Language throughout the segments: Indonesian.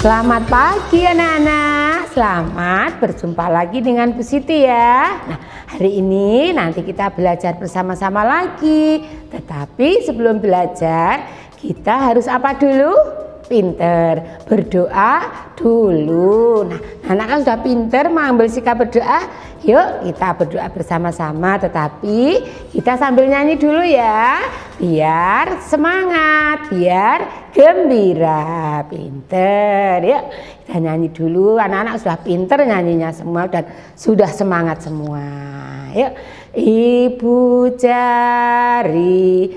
Selamat pagi anak-anak, selamat berjumpa lagi dengan Bu Siti ya. Nah, hari ini nanti kita belajar bersama-sama lagi. Tetapi sebelum belajar kita harus apa dulu? Pinter, berdoa dulu. Nah, anak kan sudah pinter mengambil sikap berdoa. Yuk kita berdoa bersama-sama, tetapi kita sambil nyanyi dulu ya, biar semangat, biar gembira. Pinter, yuk kita nyanyi dulu. Anak-anak sudah pinter nyanyinya semua dan sudah semangat semua. Yuk. Ibu jari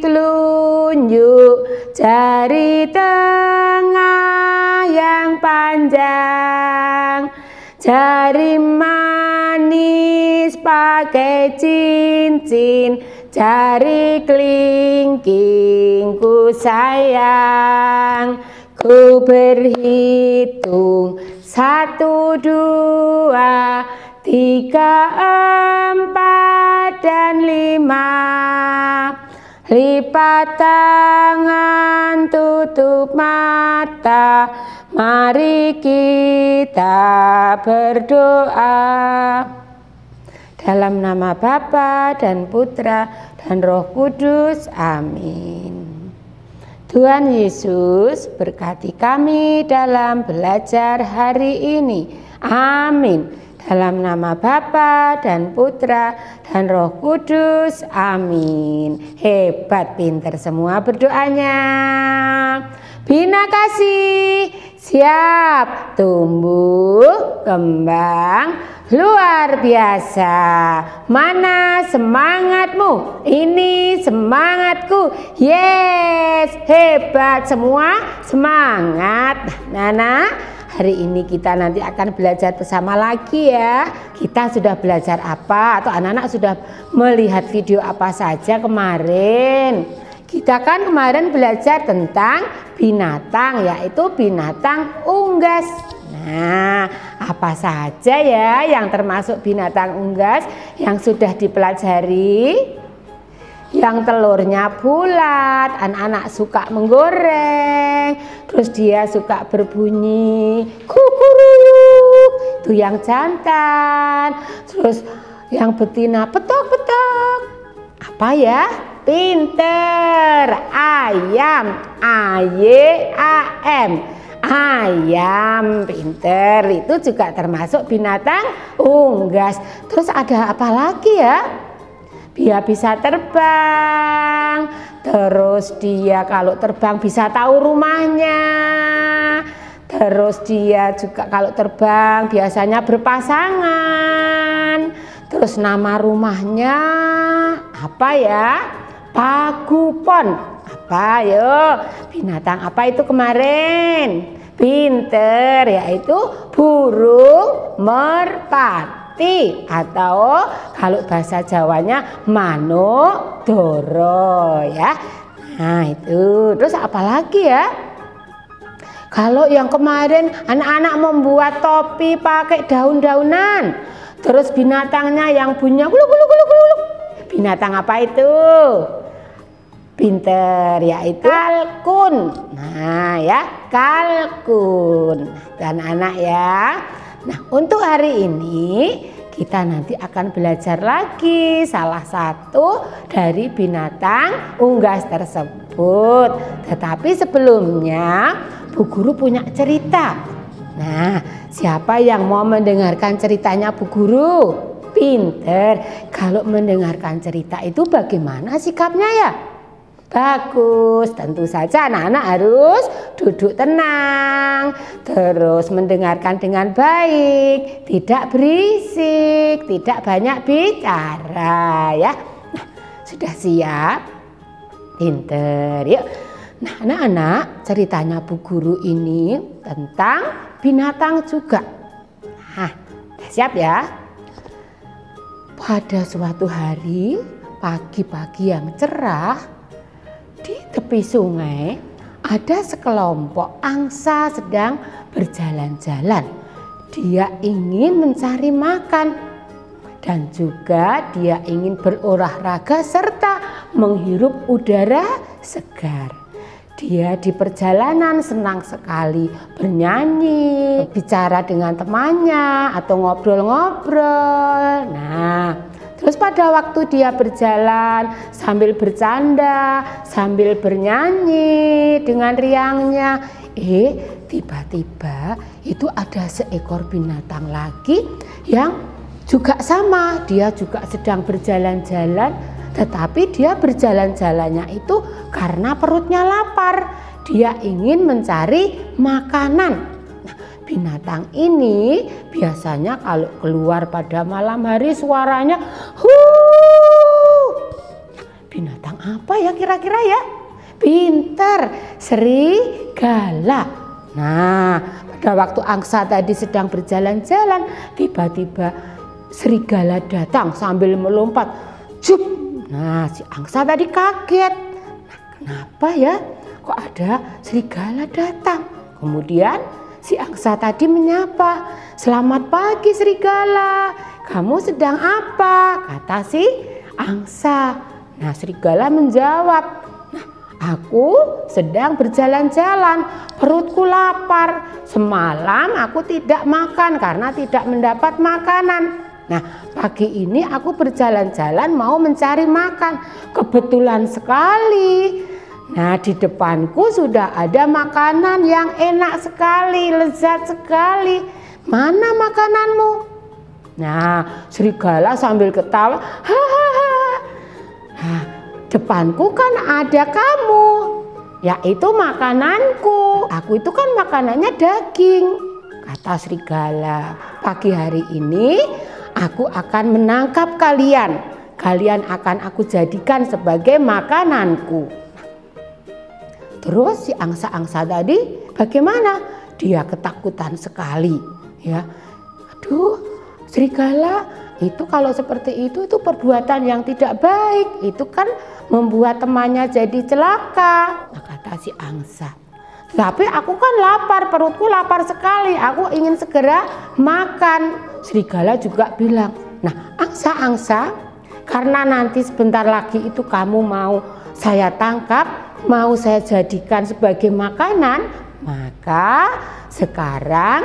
telunjuk, jari tengah yang panjang, jari manis pakai cincin, jari kelingking ku sayang. Ku berhitung 1, 2, 3, 4 dan 5. Lipat tangan, tutup mata, mari kita berdoa. Dalam nama Bapa dan Putra dan Roh Kudus, amin. Tuhan Yesus berkati kami dalam belajar hari ini, amin. Dalam nama Bapa dan Putra dan Roh Kudus, amin. Hebat, pinter semua berdoanya. Bina kasih, siap, tumbuh, kembang, luar biasa. Mana semangatmu? Ini semangatku. Yes, hebat semua, semangat. Nana, hari ini kita nanti akan belajar bersama lagi ya. Kita sudah belajar apa? Atau anak-anak sudah melihat video apa saja kemarin? Kita kan kemarin belajar tentang binatang, yaitu binatang unggas. Nah, apa saja ya yang termasuk binatang unggas yang sudah dipelajari? Yang telurnya bulat, anak-anak suka menggoreng, terus dia suka berbunyi kukuruyuk, itu yang jantan. Terus yang betina petok-petok, apa ya? Pinter, ayam, ayam, ayam, pinter, itu juga termasuk binatang unggas. Terus ada apa lagi ya? Dia bisa terbang, terus dia kalau terbang bisa tahu rumahnya. Terus dia juga kalau terbang biasanya berpasangan. Terus nama rumahnya apa ya? Pagupon. Apa yo? Binatang apa itu kemarin? Pinter, yaitu burung merpati, atau kalau bahasa Jawanya manuk doro ya. Nah itu. Terus apa lagi ya? Kalau yang kemarin anak-anak membuat topi pakai daun-daunan, terus binatangnya yang bunyinya guluk guluk guluk guluk, binatang apa itu? Pinter, yaitu kalkun. Nah ya, kalkun. Dan anak ya. Nah, untuk hari ini kita nanti akan belajar lagi salah satu dari binatang unggas tersebut. Tetapi sebelumnya Bu Guru punya cerita. Nah, siapa yang mau mendengarkan ceritanya Bu Guru? Pinter. Kalau mendengarkan cerita itu bagaimana sikapnya ya? Bagus, tentu saja anak-anak harus duduk tenang, terus mendengarkan dengan baik, tidak berisik, tidak banyak bicara ya. Nah, sudah siap? Pinter, yuk. Nah, anak-anak, ceritanya Bu Guru ini tentang binatang juga. Nah, sudah siap ya? Pada suatu hari, pagi-pagi yang cerah, di tepi sungai ada sekelompok angsa sedang berjalan-jalan. Dia ingin mencari makan dan juga dia ingin berolahraga serta menghirup udara segar. dia di perjalanan senang sekali bernyanyi, bicara dengan temannya atau ngobrol-ngobrol. Nah, terus pada waktu dia berjalan sambil bercanda, sambil bernyanyi dengan riangnya, tiba-tiba itu ada seekor binatang lagi yang juga sama, dia juga sedang berjalan-jalan, tetapi dia berjalan-jalannya itu karena perutnya lapar, dia ingin mencari makanan. Nah, binatang ini biasanya kalau keluar pada malam hari suaranya binatang apa ya kira-kira ya? Pinter, serigala. Nah, pada waktu angsa tadi sedang berjalan-jalan, tiba-tiba serigala datang sambil melompat. Jup! Nah, si angsa tadi kaget. Nah, kenapa ya? Kok ada serigala datang? Kemudian si angsa tadi menyapa, "Selamat pagi serigala, kamu sedang apa?" kata si angsa. Nah, serigala menjawab, "Nah, aku sedang berjalan-jalan, perutku lapar. Semalam aku tidak makan karena tidak mendapat makanan. Nah, pagi ini aku berjalan-jalan mau mencari makan. Kebetulan sekali. Nah, di depanku sudah ada makanan yang enak sekali, lezat sekali. Mana makananmu?" Nah, serigala sambil ketawa, "Hahaha. Nah, depanku kan ada kamu, yaitu makananku. Aku itu kan makanannya daging," kata serigala. "Pagi hari ini aku akan menangkap kalian. Kalian akan aku jadikan sebagai makananku." Terus si angsa-angsa tadi bagaimana? Dia ketakutan sekali, ya. Aduh, serigala itu kalau seperti itu perbuatan yang tidak baik. Itu kan membuat temannya jadi celaka. Nah, kata si angsa, "Tapi aku kan lapar, perutku lapar sekali. Aku ingin segera makan." Serigala juga bilang, "Nah, angsa-angsa, karena nanti sebentar lagi itu kamu mau saya tangkap, mau saya jadikan sebagai makanan, maka sekarang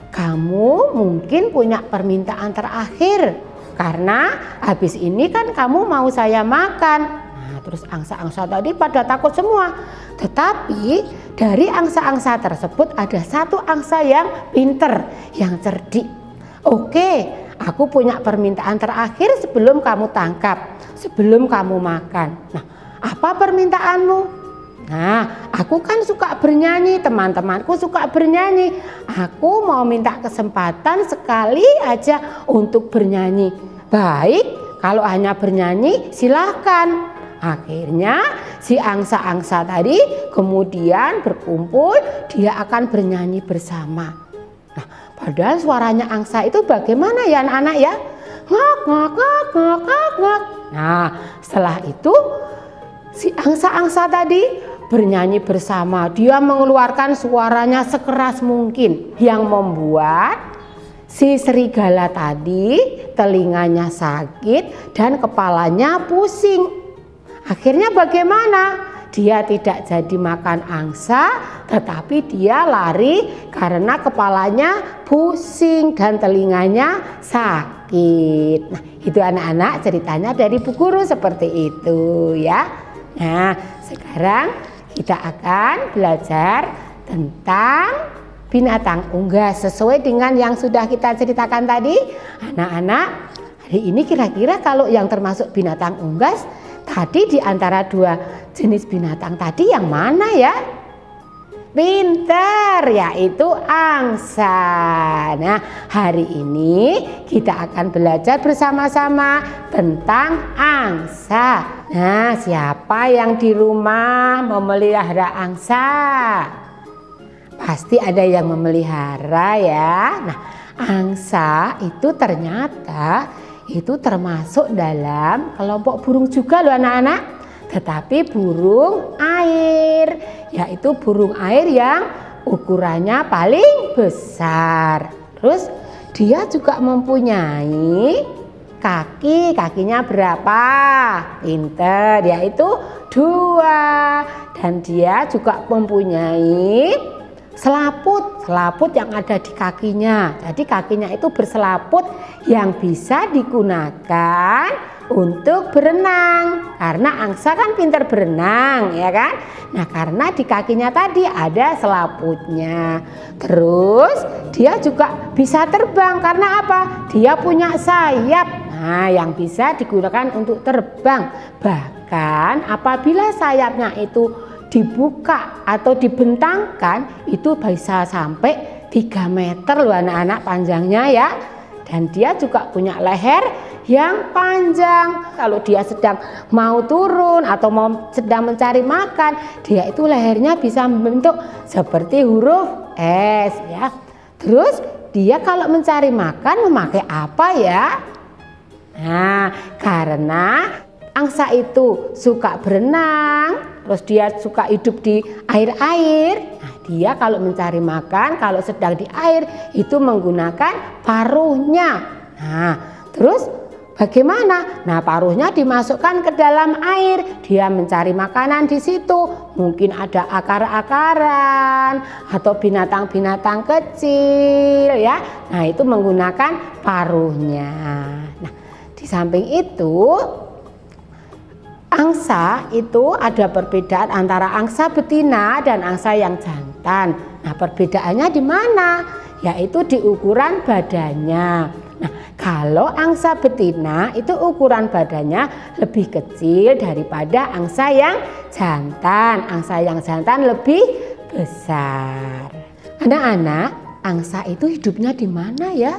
kamu mungkin punya permintaan terakhir. Karena habis ini kan kamu mau saya makan." Nah, terus angsa-angsa tadi pada takut semua. Tetapi dari angsa-angsa tersebut ada satu angsa yang pinter, yang cerdik. "Oke, aku punya permintaan terakhir sebelum kamu tangkap, sebelum kamu makan. Nah, apa permintaanmu?" "Nah, aku kan suka bernyanyi, teman-temanku suka bernyanyi. Aku mau minta kesempatan sekali aja untuk bernyanyi." "Baik, kalau hanya bernyanyi silahkan." Akhirnya si angsa-angsa tadi kemudian berkumpul, dia akan bernyanyi bersama. Nah, padahal suaranya angsa itu bagaimana ya anak-anak ya? Ngak, ngak, ngak, ngak, ngak, ngak. Nah, setelah itu si angsa-angsa tadi bernyanyi bersama. Dia mengeluarkan suaranya sekeras mungkin yang membuat si serigala tadi telinganya sakit dan kepalanya pusing. Akhirnya bagaimana? Dia tidak jadi makan angsa, tetapi dia lari karena kepalanya pusing dan telinganya sakit. Nah, itu anak-anak ceritanya dari Bu Guru seperti itu ya. Nah, sekarang kita akan belajar tentang binatang unggas sesuai dengan yang sudah kita ceritakan tadi. Anak-anak, hari ini kira-kira kalau yang termasuk binatang unggas tadi di antara dua jenis binatang tadi yang mana ya? Pinter, yaitu angsa. Nah, hari ini kita akan belajar bersama-sama tentang angsa. Nah, siapa yang di rumah memelihara angsa? Pasti ada yang memelihara ya. Nah, angsa itu ternyata itu termasuk dalam kelompok burung juga loh anak-anak. Tetapi burung air, yaitu burung air yang ukurannya paling besar. Terus dia juga mempunyai kakinya berapa? Pinter, yaitu 2. Dan dia juga mempunyai selaput yang ada di kakinya. Jadi kakinya itu berselaput yang bisa digunakan untuk berenang, karena angsa kan pintar berenang, ya kan? Nah, karena di kakinya tadi ada selaputnya. Terus dia juga bisa terbang karena apa? Dia punya sayap. Nah, yang bisa digunakan untuk terbang. Bahkan apabila sayapnya itu dibuka atau dibentangkan, itu bisa sampai 3 meter loh anak-anak panjangnya ya. Dan dia juga punya leher yang panjang. Kalau dia sedang mau turun atau sedang mencari makan, dia itu lehernya bisa membentuk seperti huruf S ya. Terus dia kalau mencari makan memakai apa ya? Nah, karena angsa itu suka berenang, terus dia suka hidup di air-air. Nah, dia kalau mencari makan, kalau sedang di air itu menggunakan paruhnya. Nah, terus bagaimana? Nah, paruhnya dimasukkan ke dalam air. Dia mencari makanan di situ. Mungkin ada akar-akaran atau binatang-binatang kecil ya. Nah, itu menggunakan paruhnya. Nah, di samping itu angsa itu ada perbedaan antara angsa betina dan angsa yang jantan. Nah, perbedaannya di mana? Yaitu di ukuran badannya. Nah, kalau angsa betina itu ukuran badannya lebih kecil daripada angsa yang jantan. Angsa yang jantan lebih besar. Anak-anak, angsa itu hidupnya di mana ya?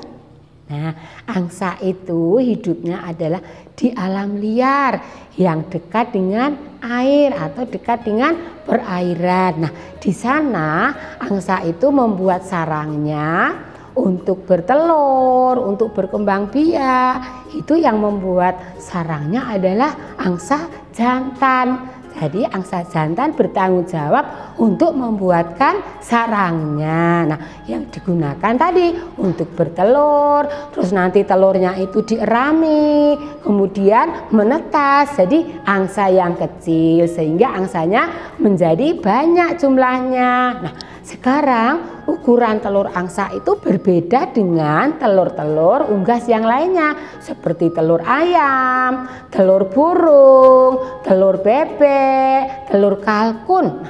Nah, angsa itu hidupnya adalah di alam liar yang dekat dengan air atau dekat dengan perairan. Nah, di sana angsa itu membuat sarangnya untuk bertelur, untuk berkembang biak. Itu yang membuat sarangnya adalah angsa jantan. Jadi angsa jantan bertanggung jawab untuk membuatkan sarangnya. Nah, yang digunakan tadi untuk bertelur, terus nanti telurnya itu dierami, kemudian menetas. Jadi angsa yang kecil sehingga angsanya menjadi banyak jumlahnya. Nah, sekarang ukuran telur angsa itu berbeda dengan telur-telur unggas yang lainnya seperti telur ayam, telur burung, telur bebek, telur kalkun.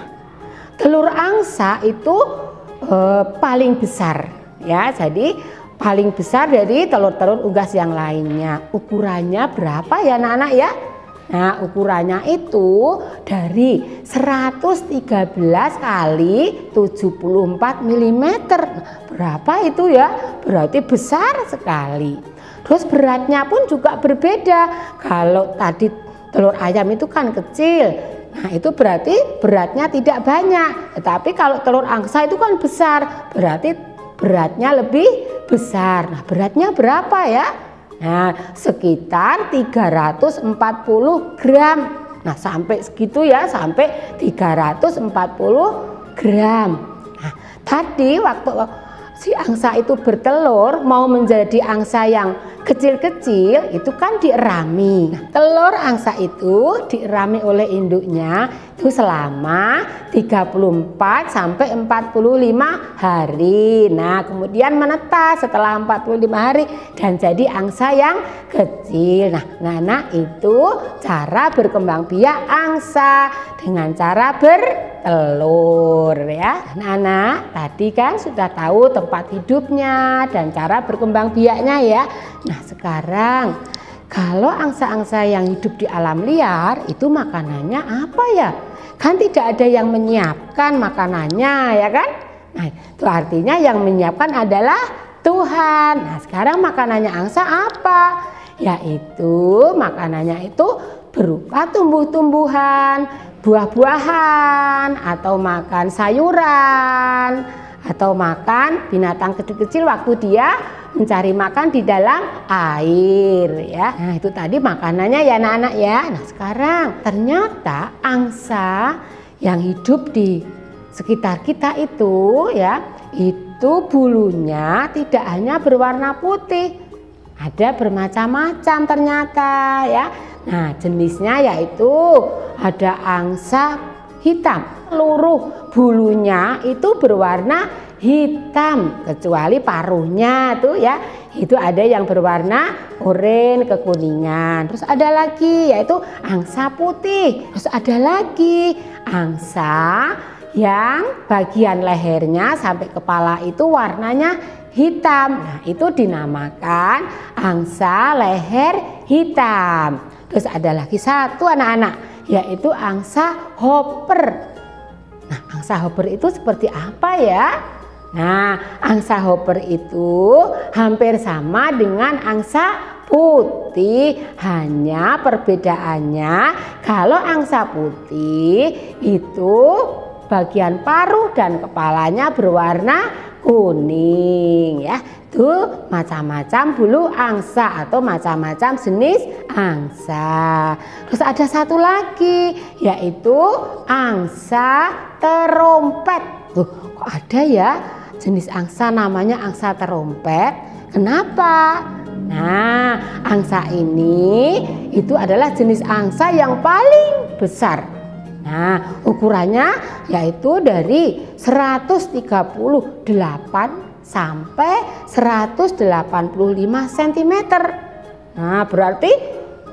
Telur angsa itu paling besar ya. Jadi paling besar dari telur-telur unggas yang lainnya. Ukurannya berapa ya anak-anak ya? Nah, ukurannya itu dari 113 kali 74 mm. Berapa itu ya? Berarti besar sekali. Terus beratnya pun juga berbeda. Kalau tadi telur ayam itu kan kecil. Nah, itu berarti beratnya tidak banyak. Tetapi kalau telur angsa itu kan besar. Berarti beratnya lebih besar. Nah, beratnya berapa ya? Nah, sekitar 340 gram. Nah, sampai segitu ya, sampai 340 gram. Nah, tadi waktu si angsa itu bertelur mau menjadi angsa yang kecil-kecil itu kan dierami. Nah, telur angsa itu dierami oleh induknya itu selama 34 sampai 45 hari. Nah, kemudian menetas setelah 45 hari dan jadi angsa yang kecil. Nah, itu cara berkembang biak angsa dengan cara bertelur ya. Anak-anak tadi kan sudah tahu tempat hidupnya dan cara berkembang biaknya ya. Nah, sekarang kalau angsa-angsa yang hidup di alam liar itu makanannya apa ya? Kan tidak ada yang menyiapkan makanannya ya kan? Nah, itu artinya yang menyiapkan adalah Tuhan. Nah, sekarang makanannya angsa apa? Yaitu makanannya itu berupa tumbuh-tumbuhan, buah-buahan, atau makan sayuran, atau makan binatang kecil-kecil waktu dia mencari makan di dalam air ya. Nah, itu tadi makanannya ya anak-anak ya. Nah, sekarang ternyata angsa yang hidup di sekitar kita itu ya, itu bulunya tidak hanya berwarna putih. Ada bermacam-macam ternyata ya. Nah, jenisnya yaitu ada angsa hitam. Seluruh bulunya itu berwarna hitam kecuali paruhnya tuh ya. Itu ada yang berwarna oranye kekuningan. Terus ada lagi yaitu angsa putih. Terus ada lagi angsa yang bagian lehernya sampai kepala itu warnanya hitam. Nah, itu dinamakan angsa leher hitam. Terus ada lagi satu anak-anak, yaitu angsa hopper. Nah, angsa hopper itu seperti apa ya? Nah, angsa hopper itu hampir sama dengan angsa putih. Hanya perbedaannya kalau angsa putih itu bagian paruh dan kepalanya berwarna kuning ya. Tuh macam-macam bulu angsa atau macam-macam jenis angsa. Terus ada satu lagi yaitu angsa terompet. Tuh kok ada ya jenis angsa namanya angsa terompet? Kenapa? Nah, angsa ini itu adalah jenis angsa yang paling besar. Nah, ukurannya yaitu dari 138 sampai 185 cm. Nah, berarti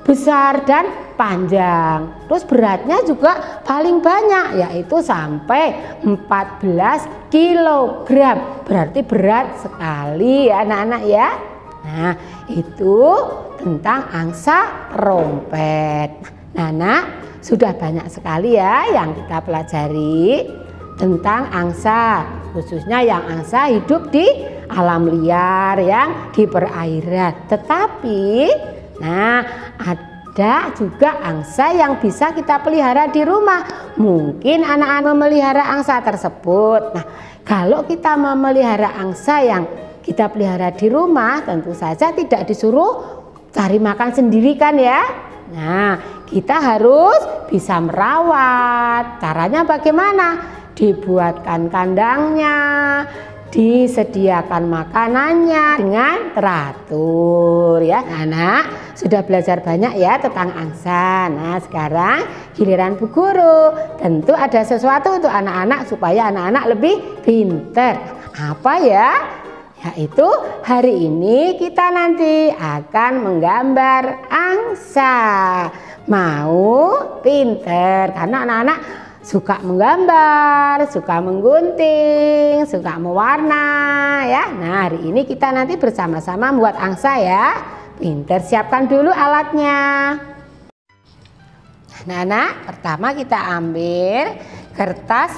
besar dan panjang. Terus beratnya juga paling banyak yaitu sampai 14 kg. Berarti berat sekali ya anak-anak ya. Nah, itu tentang angsa terompet. Nah, anak, sudah banyak sekali ya yang kita pelajari tentang angsa, khususnya yang angsa hidup di alam liar yang di perairan. Tetapi nah, ada juga angsa yang bisa kita pelihara di rumah. Mungkin anak-anak memelihara angsa tersebut. Nah, kalau kita memelihara angsa yang kita pelihara di rumah, tentu saja tidak disuruh cari makan sendiri kan ya. Nah, kita harus bisa merawat. Caranya bagaimana? Dibuatkan kandangnya, disediakan makanannya dengan teratur ya. Anak sudah belajar banyak ya tentang angsa. Nah, sekarang giliran Bu Guru. Tentu ada sesuatu untuk anak-anak supaya anak-anak lebih pintar. Apa ya? Yaitu hari ini kita nanti akan menggambar angsa. Mau pinter karena anak-anak suka menggambar, suka menggunting, suka mewarna ya. Nah, hari ini kita nanti bersama-sama membuat angsa ya. Pinter, siapkan dulu alatnya. Nah, anak, pertama kita ambil kertas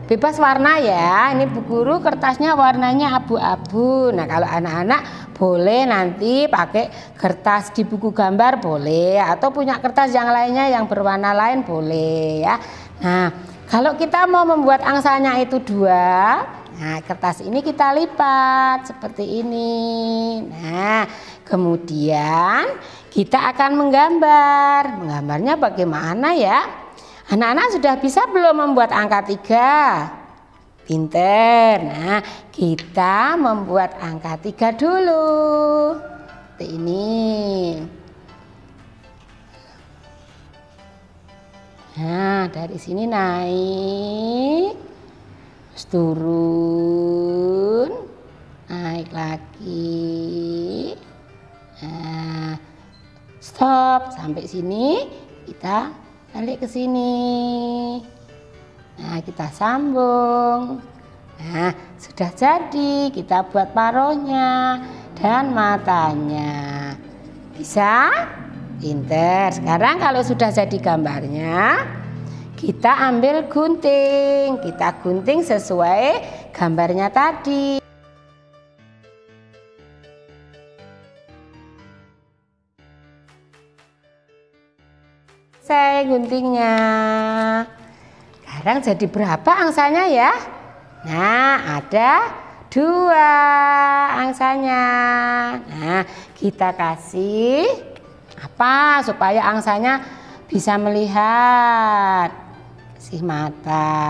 bebas warna ya. Ini Bu Guru kertasnya warnanya abu-abu. Nah, kalau anak-anak boleh nanti pakai kertas di buku gambar boleh, atau punya kertas yang lainnya yang berwarna lain boleh ya. Nah, kalau kita mau membuat angsanya itu dua, nah kertas ini kita lipat seperti ini. Nah, kemudian kita akan menggambar. Menggambarnya bagaimana ya? Anak-anak sudah bisa belum membuat angka 3? Pinter. Nah, kita membuat angka 3 dulu. Seperti ini. Nah, dari sini naik, terus turun, naik lagi. Nah, stop sampai sini, kita balik ke sini. Nah, kita sambung. Nah, sudah jadi. Kita buat paruhnya dan matanya. Bisa? Pinter. Sekarang kalau sudah jadi gambarnya, kita ambil gunting. Kita gunting sesuai gambarnya tadi. Saya guntingnya. Sekarang jadi berapa angsanya ya? Nah, ada 2 angsanya. Nah, kita kasih apa supaya angsanya bisa melihat? Kasih mata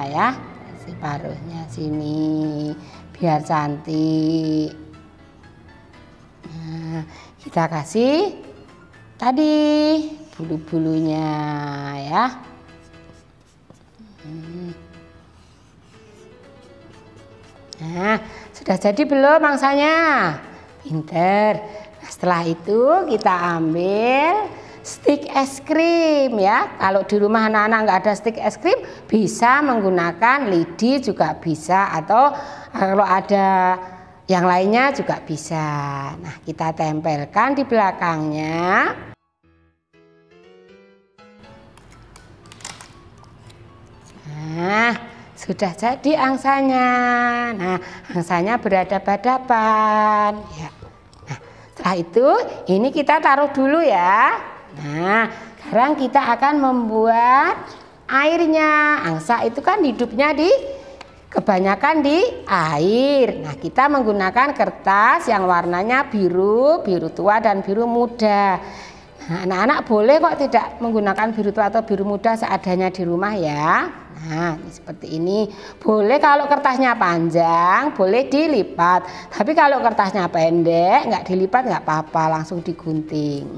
ya, kasih paruhnya sini biar cantik. Nah, kita kasih tadi bulu-bulunya ya. Nah, sudah jadi belum angsanya? Pinter. Nah, setelah itu kita ambil stik es krim ya. Kalau di rumah anak-anak nggak ada stik es krim, bisa menggunakan lidi juga bisa, atau kalau ada yang lainnya juga bisa. Nah, kita tempelkan di belakangnya. Nah, sudah jadi angsanya. Nah, angsanya berhadapan-hadapan ya. Nah, setelah itu ini kita taruh dulu ya. Nah, sekarang kita akan membuat airnya. Angsa itu kan hidupnya kebanyakan di air. Nah, kita menggunakan kertas yang warnanya biru, biru tua dan biru muda. Nah, anak-anak boleh kok tidak menggunakan biru tua atau biru muda seadanya di rumah ya. Nah, ini seperti ini. Boleh kalau kertasnya panjang, boleh dilipat. Tapi kalau kertasnya pendek, nggak dilipat nggak apa-apa, langsung digunting.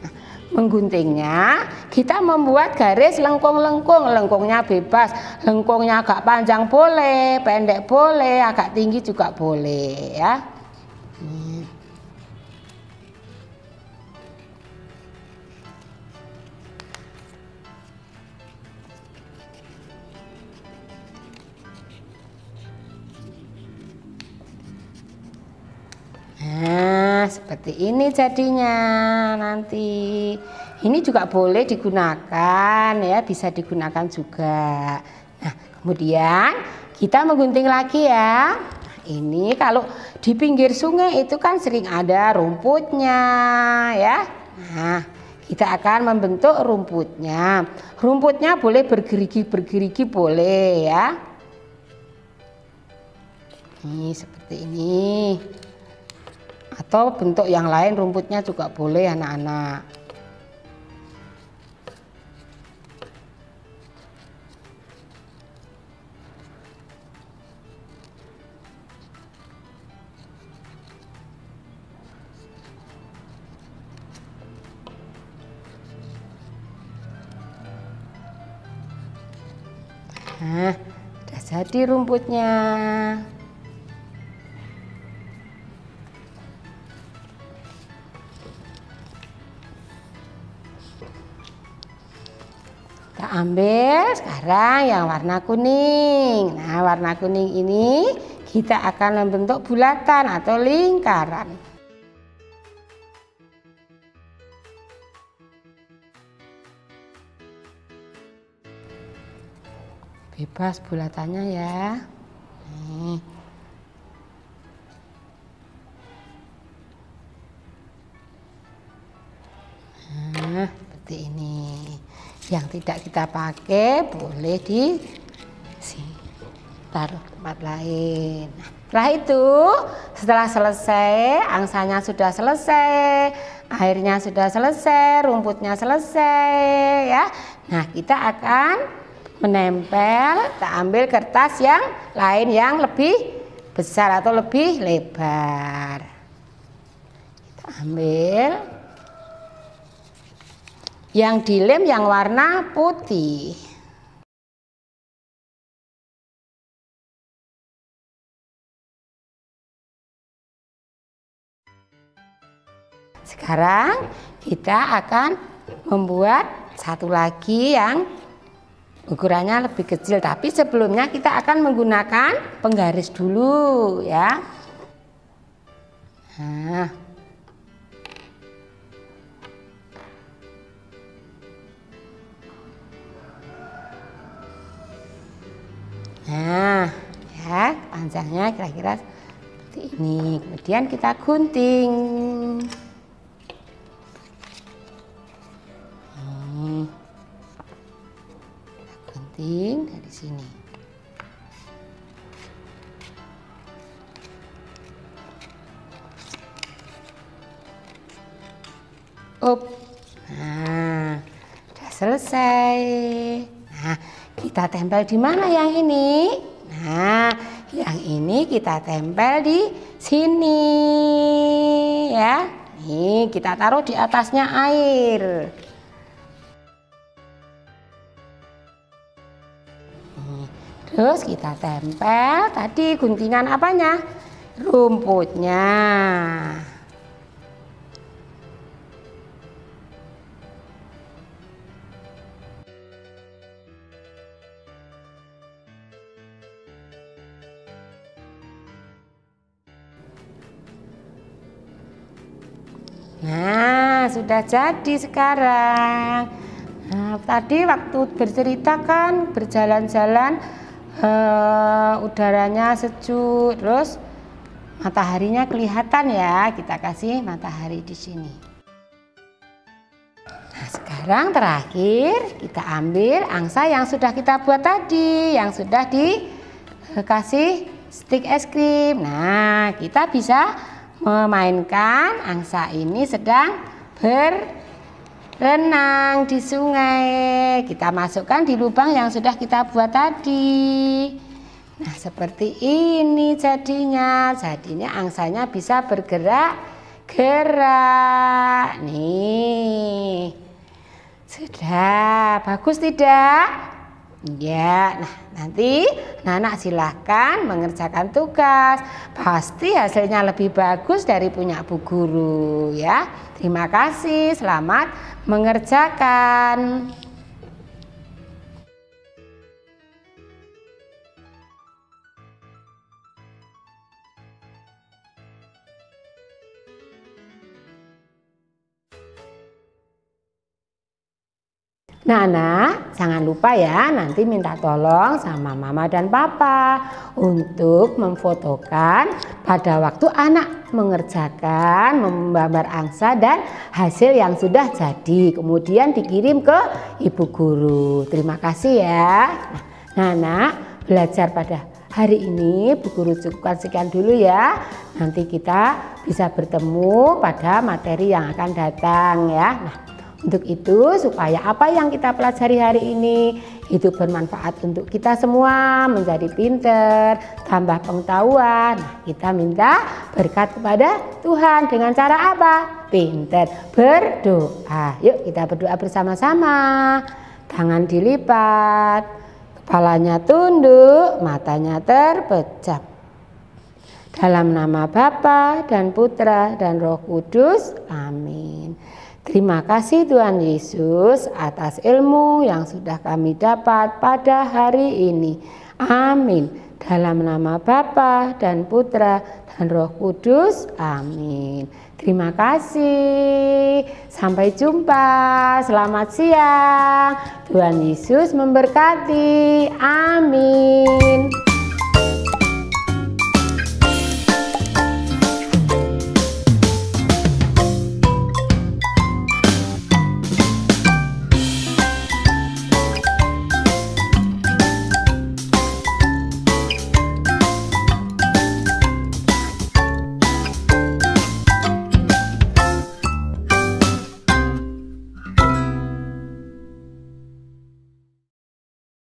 Nah, mengguntingnya, kita membuat garis lengkung-lengkung. Lengkungnya bebas, lengkungnya agak panjang boleh, pendek boleh, agak tinggi juga boleh ya. Nah, seperti ini jadinya nanti. Ini juga boleh digunakan ya, bisa digunakan juga. Nah, kemudian kita menggunting lagi ya. Nah, ini kalau di pinggir sungai itu kan sering ada rumputnya ya. Nah, kita akan membentuk rumputnya. Rumputnya boleh bergerigi-bergerigi boleh ya. Ini seperti ini. Atau bentuk yang lain rumputnya juga boleh anak-anak. Nah, sudah jadi rumputnya. Kita ambil sekarang yang warna kuning. Nah, warna kuning ini kita akan membentuk bulatan atau lingkaran. Bebas bulatannya ya. Nih. Nah, seperti ini. Yang tidak kita pakai boleh di sini, taruh tempat lain. Nah, setelah itu, setelah selesai, angsanya sudah selesai, airnya sudah selesai, rumputnya selesai ya. Nah, kita akan menempel, kita ambil kertas yang lain yang lebih besar atau lebih lebar. Kita ambil yang dilem yang warna putih. Sekarang kita akan membuat satu lagi yang ukurannya lebih kecil, tapi sebelumnya kita akan menggunakan penggaris dulu ya. Nah, ya panjangnya kira-kira seperti ini. Kemudian kita gunting. Kita gunting dari sini. Nah, sudah selesai. Nah, kita tempel di mana yang ini? Nah, yang ini kita tempel di sini ya. Nih, kita taruh di atasnya air. Terus kita tempel tadi guntingan apanya? Rumputnya. Nah, sudah jadi sekarang. Nah, tadi waktu bercerita kan berjalan-jalan, udaranya sejuk, terus mataharinya kelihatan ya. Kita kasih matahari di sini. Nah, sekarang terakhir kita ambil angsa yang sudah kita buat tadi, yang sudah dikasih stik es krim. Nah, kita bisa memainkan angsa ini sedang berenang di sungai. Kita masukkan di lubang yang sudah kita buat tadi. Nah, seperti ini jadinya. Jadinya angsanya bisa bergerak-gerak. Nih. Sudah bagus tidak? Ya, nah nanti anak silahkan mengerjakan tugas. Pasti hasilnya lebih bagus dari punya Bu Guru ya. Terima kasih, selamat mengerjakan. Nah, Anak, jangan lupa ya nanti minta tolong sama Mama dan Papa untuk memfotokan pada waktu anak mengerjakan, menggambar angsa dan hasil yang sudah jadi. Kemudian dikirim ke Ibu Guru. Terima kasih ya. Nah, Anak, belajar pada hari ini Bu Guru cukupkan sekian dulu ya. Nanti kita bisa bertemu pada materi yang akan datang ya. Nah, untuk itu supaya apa yang kita pelajari hari ini itu bermanfaat untuk kita semua, menjadi pinter, tambah pengetahuan. Nah, kita minta berkat kepada Tuhan dengan cara apa? Pinter, berdoa. Yuk kita berdoa bersama-sama. Tangan dilipat, kepalanya tunduk, matanya terpejam. Dalam nama Bapa dan Putra dan Roh Kudus. Amin. Terima kasih Tuhan Yesus atas ilmu yang sudah kami dapat pada hari ini. Amin. Dalam nama Bapa dan Putra dan Roh Kudus. Amin. Terima kasih. Sampai jumpa. Selamat siang. Tuhan Yesus memberkati. Amin.